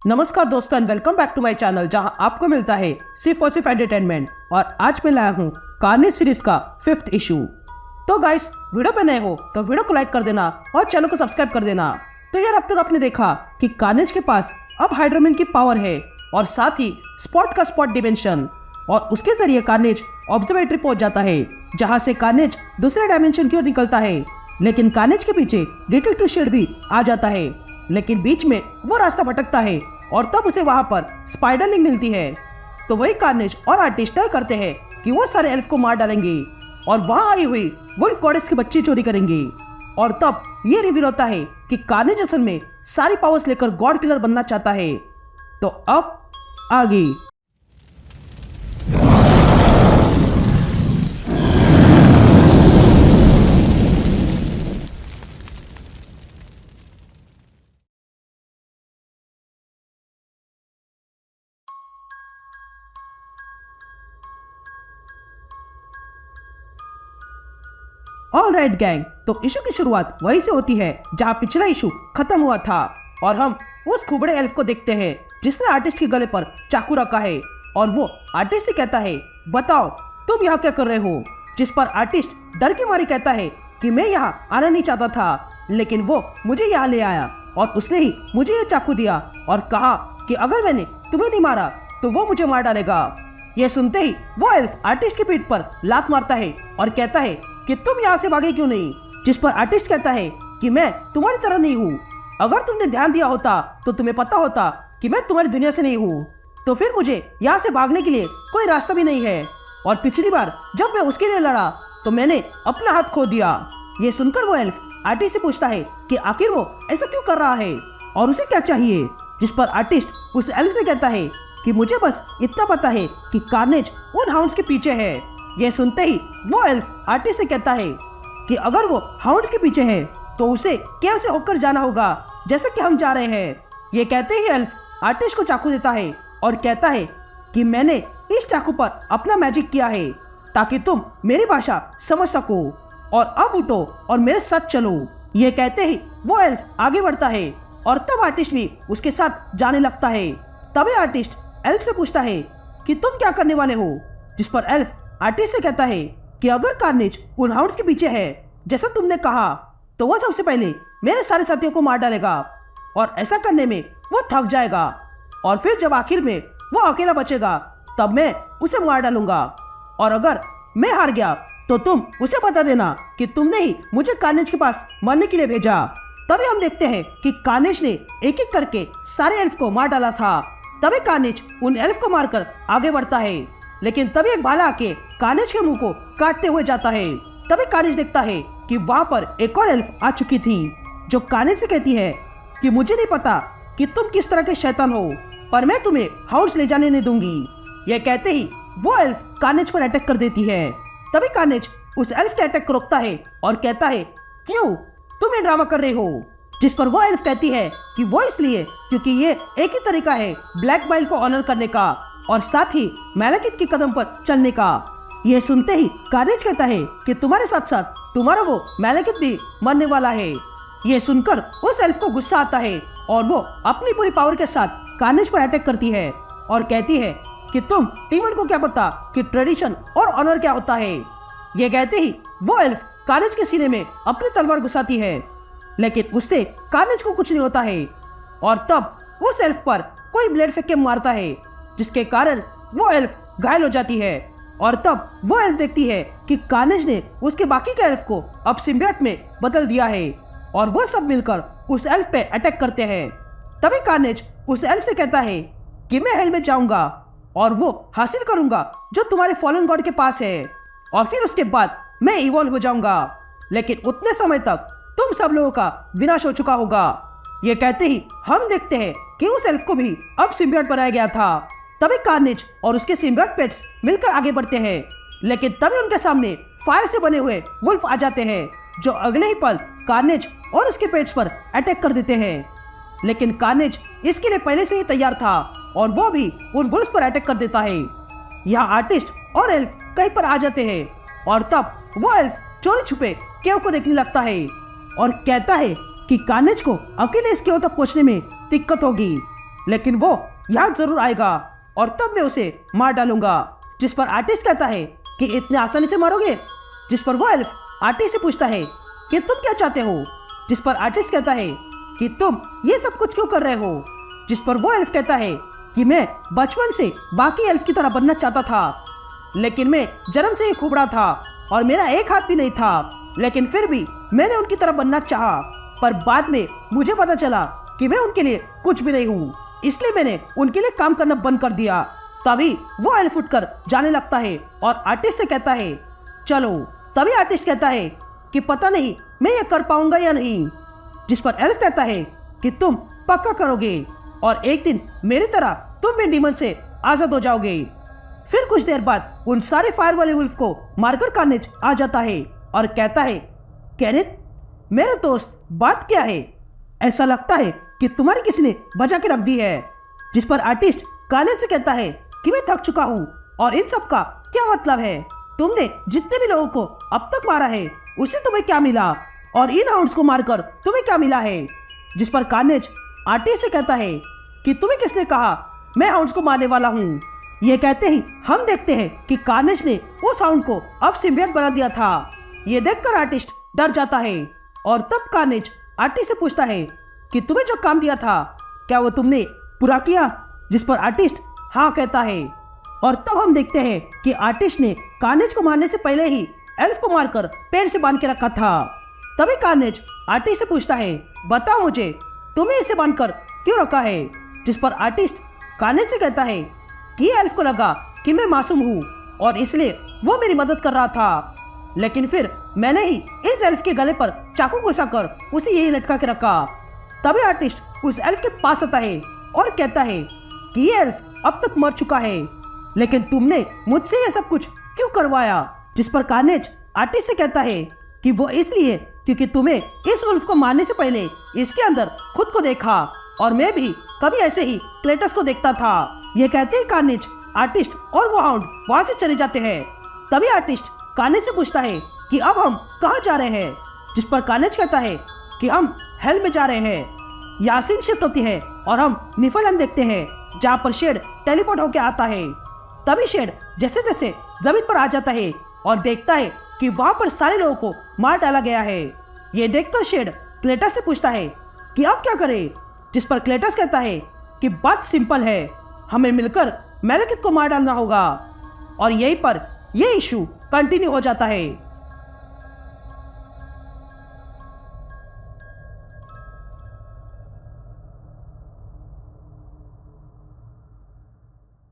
नमस्कार दोस्तों and welcome back to my channel जहां आपको मिलता है सिर्फ और सिर्फ एंटरटेनमेंट। और आज मैं लाया हूं कार्नेज सीरीज का 5th इशू। तो गाइस, वीडियो पे नए हो तो वीडियो को लाइक कर देना और चैनल को सब्सक्राइब कर देना। तो यार, अब तक आपने देखा कि कार्नेज के पास अब हाइड्रोमैन की पावर है और साथ ही स्पॉट का स्पॉट डिमेंशन, और उसके जरिए कार्नेज ऑब्जर्वेटरी पहुंच जाता है जहां से कार्नेज दूसरे डायमेंशन की ओर निकलता है। लेकिन कार्नेज के पीछे डिटेक्टिव शील्ड भी आ जाता है, लेकिन बीच में वो रास्ता भटकता है और तब उसे वहां पर स्पाइडरलिंग मिलती है। तो वही कार्नेज और आर्टिस्ट तय करते हैं कि वो सारे एल्फ को मार डालेंगे और वहां आई हुई वुल्फ गॉडेस की बच्ची चोरी करेंगे। और तब ये रिवील होता है कि कार्नेज असल में सारी पावर्स लेकर गॉड किलर बनना चाहता है। तो अब आगे ऑलराइट गैंग, तो इशू की शुरुआत वहीं से होती है जहां पिछला इशू खत्म हुआ था और हम उस खुबड़े एल्फ को देखते हैं जिसने आर्टिस्ट के गले पर चाकू रखा है। और वो आर्टिस्ट से कहता है, बताओ तुम यहाँ क्या कर रहे हो। जिस पर आर्टिस्ट डर की मारी कहता है कि मैं यहाँ आना नहीं चाहता था, लेकिन वो मुझे यहाँ ले आया और उसने ही मुझे ये चाकू दिया और कहा कि अगर मैंने तुम्हें नहीं मारा तो वो मुझे मार डालेगा। ये सुनते ही वो एल्फ आर्टिस्ट की पीठ पर लात मारता है और कहता है कि तुम यहाँ से भागे क्यों नहीं। जिस पर आर्टिस्ट कहता है कि मैं तुम्हारी तरह नहीं हूँ, अगर तुमने ध्यान दिया होता तो तुम्हें पता होता कि मैं तुम्हारी दुनिया से नहीं हूँ, तो फिर मुझे यहाँ से भागने के लिए कोई रास्ता भी नहीं है। और पिछली बार जब मैं उसके लिए लड़ा तो मैंने अपना हाथ खो दिया। ये सुनकर वो एल्फ आर्टिस्ट से पूछता है कि आखिर वो ऐसा क्यों कर रहा है और उसे क्या चाहिए। जिस पर आर्टिस्ट उस एल्फ से कहता है कि मुझे बस इतना पता है कि कार्नेज उन हाउंड्स के पीछे है। यह सुनते ही वो एल्फ आर्टिस्ट से कहता है कि अगर वो हाउंड्स के पीछे है तो उसे केव से होकर जाना होगा जैसे कि हम जा रहे हैं। ये कहते ही एल्फ आर्टिस्ट को चाकू देता है और कहता है कि मैंने इस चाकू पर अपना मैजिक किया है ताकि तुम मेरी भाषा समझ सको, और अब उठो और मेरे साथ चलो। ये कहते ही वो एल्फ आगे बढ़ता है और तब आर्टिस्ट भी उसके साथ जाने लगता है। तभी आर्टिस्ट एल्फ से पूछता है कि तुम क्या करने वाले हो। जिस पर एल्फ आर्टिस्ट से कहता है कि अगर कार्नेज उन हाउंड्स के पीछे है जैसा तुमने कहा तो वो सबसे पहले मेरे सारे साथियों को मार डालेगा और ऐसा करने में वो थक जाएगा, और फिर जब आखिर में वो अकेला बचेगा तब मैं उसे मार डालूंगा। और अगर मैं हार गया तो तुम उसे बता देना कि तुमने ही मुझे कार्नेज के पास मरने के लिए भेजा। तभी हम देखते हैं कि कार्नेज ने एक एक करके सारे एल्फ को मार डाला था। तभी कार्नेज उन एल्फ को मारकर आगे बढ़ता है, लेकिन तभी एक भाला आके कार्नेज के मुंह को काटते हुए जाता है। तभी कार्नेज देखता है कि वहां पर एक और एल्फ आ चुकी थी जो कार्नेज से कहती है कि मुझे नहीं पता कि तुम किस तरह के शैतान हो, पर मैं तुम्हें हाउस ले जाने नहीं दूंगी। यह कहते ही वो एल्फ कार्नेज पर अटैक कर देती है। तभी कार्नेज उस एल्फ के अटैक को रोकता है और कहता है, क्यों तुम ये ड्रामा कर रहे हो। जिस पर वो एल्फ कहती है कि वो इसलिए क्योंकि ये एक ही तरीका है ब्लैक बाइल को ऑनर करने का और साथ ही मैलेकिथ के कदम पर चलने का। यह सुनते ही कार्नेज कहता है कि तुम्हारे साथ साथ तुम्हारा वो मैलेकिथ भी मरने वाला है। यह सुनकर उस एल्फ को गुस्सा आता है और वो अपनी पूरी पावर के साथ कार्नेज पर अटैक करती है और कहती है कि तुम टीमन को क्या पता कि ट्रेडिशन और ऑनर क्या होता है। यह कहते ही वो एल्फ कार्नेज के सीने में अपनी तलवार घुसाती है, लेकिन उससे कार्नेज को कुछ नहीं होता है। और तब उस एल्फ पर कोई ब्लेड फेंक के मारता है जिसके कारण वो एल्फ घायल हो जाती है। और तब वो एल्फ देखती है कि कार्नेज ने उसके बाकी के एल्फ को अब सिम्बियोट में बदल दिया है और वो सब मिलकर उस एल्फ पे अटैक करते हैं। तभी कार्नेज उस एल्फ से कहता है कि मैं हेल में जाऊंगा और वो हासिल करूंगा जो तुम्हारे फॉलन गॉड के पास है, और फिर उसके बाद मैं इवॉल्व हो जाऊंगा, लेकिन उतने समय तक तुम सब लोगों का विनाश हो चुका होगा। ये कहते ही हम देखते हैं कि उस एल्फ को भी अब सिम्बियोट बनाया गया था। तभी कार्नेज और उसके सिम्बियोट पेट्स मिलकर आगे बढ़ते हैं, लेकिन तभी उनके सामने फायर से बने हुए वुल्फ आ जाते हैं जो अगले ही पल कार्नेज और उसके पेट्स पर अटैक कर देते हैं। लेकिन कार्नेज इसके लिए पहले से ही तैयार था और वो भी उन वुल्फ पर अटैक कर देता है। यहाँ आर्टिस्ट और एल्फ कहीं पर आ जाते हैं और तब वो एल्फ चोरी छुपे केव को देखने लगता है और कहता है कि कार्नेज को अकेले इस केव तक पहुंचने में दिक्कत होगी। लेकिन वो यहाँ जरूर आएगा और तब मैं उसे मार डालूंगा। जिस पर आर्टिस्ट कहता है कि इतने आसानी से मारोगे? जिस पर वो एल्फ आर्टिस्ट से पूछता है कि तुम क्या चाहते हो? जिस पर आर्टिस्ट कहता है कि तुम ये सब कुछ क्यों कर रहे हो? जिस पर वो एल्फ कहता है कि मैं बचपन से बाकी एल्फ की तरह बनना चाहता था, लेकिन मैं जन्म से ही खुबड़ा था और मेरा एक हाथ भी नहीं था, लेकिन फिर भी मैंने उनकी तरह बनना चाहा, पर बाद में मुझे पता चला कि मैं उनके लिए कुछ भी नहीं हूँ, इसलिए मैंने उनके लिए काम करना बंद कर दिया। तभी वो एल्फ उठकर जाने लगता है और आर्टिस्ट से कहता है चलो। तभी आर्टिस्ट कहता है कि पता नहीं मैं ये कर पाऊंगा या नहीं। जिस पर एल्फ कहता है कि तुम पक्का करोगे और एक दिन मेरी तरह तुम भी डीमन से आजाद हो जाओगे। फिर कुछ देर बाद उन सारे फायर वाले वुल्फ को मारकर कार्नेज आ जाता है और कहता है केनिथ मेरे दोस्त, बात क्या है? ऐसा लगता है कि तुम्हारी किसी ने बचा के रख दी है। जिस पर आर्टिस्ट कार्नेज से कहता है कि मैं थक चुका हूँ और इन सब का क्या मतलब है? तुमने जितने भी लोगों को अब तक मारा है उससे तुम्हें क्या मिला, और इन हाउंड्स को मारकर तुम्हें क्या मिला है? जिस पर कार्नेज आर्टिस्ट से कहता है कि तुम्हें किसने कहा मैं हाउंड्स को मारने वाला हूँ? ये कहते ही हम देखते हैं कि कार्नेज ने उस हाउंड को अब सिम्बियट बना दिया था। ये देखकर आर्टिस्ट डर जाता है और तब कार्नेज आर्टिस्ट से पूछता है कि तुम्हें जो काम दिया था क्या वो तुमने पूरा किया? जिस पर आर्टिस्ट हाँ कहता है और तब हम देखते हैं कि आर्टिस्ट ने कार्नेज को मारने से पहले ही एल्फ को मारकर पेड़ से बांध के रखा था। तभी कार्नेज आर्टिस्ट से पूछता है बताओ मुझे तुम्हें इसे बांधकर क्यों रखा है? जिस पर आर्टिस्ट कार्नेज से कहता है कि एल्फ को लगा कि मैं मासूम हूँ और इसलिए वो मेरी मदद कर रहा था, लेकिन फिर मैंने ही इस एल्फ के गले पर चाकू घुसाकर उसे यही लटका के रखा। तभी आर्टिस्ट उस एल्फ के पास आता है और कहता है कि ये एल्फ अब तक मर चुका है, लेकिन तुमने मुझसे ये सब कुछ क्यों करवाया? जिस पर कार्नेज आर्टिस्ट से कहता है कि वो इसलिए क्योंकि तुम्हें इस वुल्फ को मारने से पहले इसके अंदर खुद को देखा और मैं भी कभी ऐसे ही क्लेटस को देखता था। ये कहते ही कार्नेज आर्टिस्ट और वो हाउंड वहां से चले जाते हैं। तभी आर्टिस्ट कार्नेज से पूछता है कि अब हम कहाँ जा रहे हैं? जिस पर कार्नेज कहता है कि हम हेल में जा रहे हैं। यहाँ सीन शिफ्ट होती है और हम निफलहेम देखते हैं जहाँ पर शेड टेलीपोर्ट होके आता है। तभी शेड जैसे तैसे जमीन पर आ जाता है और देखता है कि वहां पर सारे लोगों को मार डाला गया है। ये देखकर शेड क्लेटस से पूछता है कि अब क्या करें? जिस पर क्लेटस कहता है कि बात सिंपल है, हमें मिलकर मेलेकिथ को मार डालना होगा। और यहीं पर ये इशू कंटिन्यू हो जाता है।